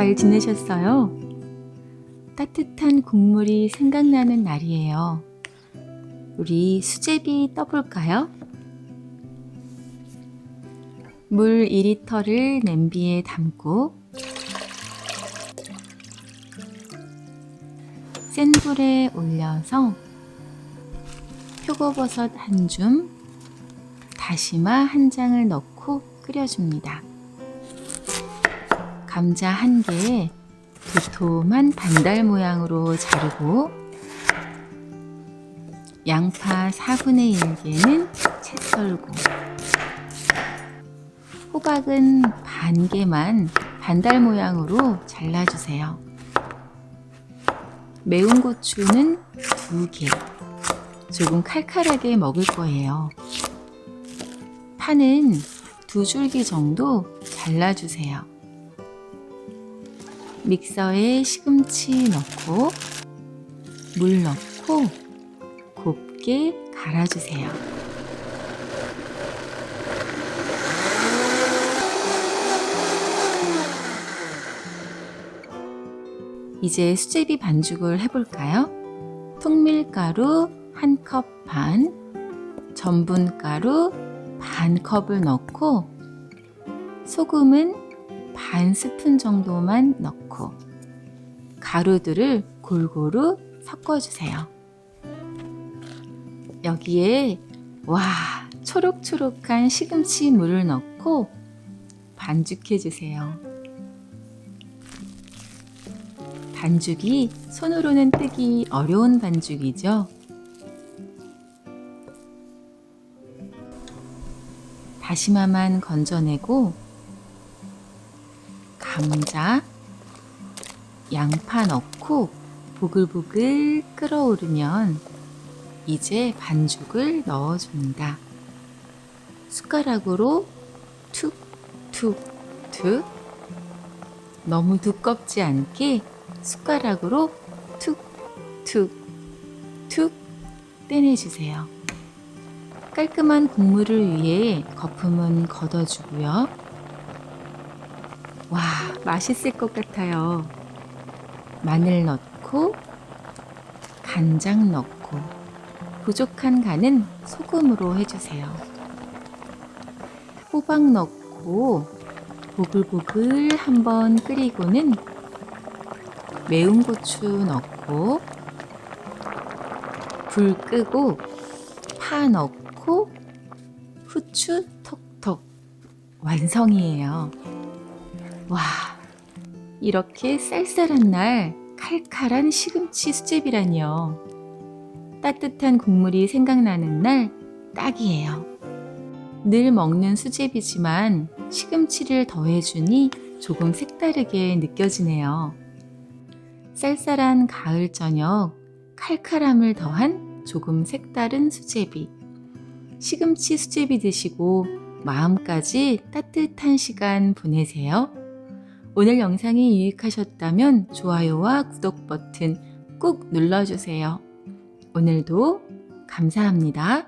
잘 지내셨어요? 따뜻한 국물이 생각나는 날이에요. 우리 수제비 떠볼까요? 물 2리터를 냄비에 담고 센 불에 올려서 표고버섯 한 줌, 다시마 한 장을 넣고 끓여줍니다. 감자 한 개에 도톰한 반달 모양으로 자르고 양파 4분의 1개는 채 썰고 호박은 반 개만 반달 모양으로 잘라주세요. 매운 고추는 2개, 조금 칼칼하게 먹을 거예요. 파는 2줄기 정도 잘라주세요. 믹서에 시금치 넣고 물 넣고 곱게 갈아주세요. 이제 수제비 반죽을 해볼까요? 통밀가루 1컵 반, 전분가루 반 컵을 넣고 소금은 반 스푼 정도만 넣고 가루들을 골고루 섞어주세요. 여기에 초록초록한 시금치 물을 넣고 반죽해주세요. 반죽이 손으로는 뜨기 어려운 반죽이죠. 다시마만 건져내고 감자, 양파 넣고 보글보글 끓어오르면 이제 반죽을 넣어줍니다. 숟가락으로 툭툭툭, 너무 두껍지 않게 숟가락으로 툭툭툭 떼내주세요. 깔끔한 국물을 위해 거품은 걷어주고요. 와, 맛있을 것 같아요. 마늘 넣고 간장 넣고 부족한 간은 소금으로 해주세요. 호박 넣고 보글보글 한번 끓이고는 매운 고추 넣고 불 끄고 파 넣고 후추 톡톡, 완성이에요. 와, 이렇게 쌀쌀한 날 칼칼한 시금치 수제비라니요. 따뜻한 국물이 생각나는 날 딱이에요. 늘 먹는 수제비지만 시금치를 더해주니 조금 색다르게 느껴지네요. 쌀쌀한 가을 저녁, 칼칼함을 더한 조금 색다른 수제비. 시금치 수제비 드시고 마음까지 따뜻한 시간 보내세요. 오늘 영상이 유익하셨다면 좋아요와 구독 버튼 꾹 눌러주세요. 오늘도 감사합니다.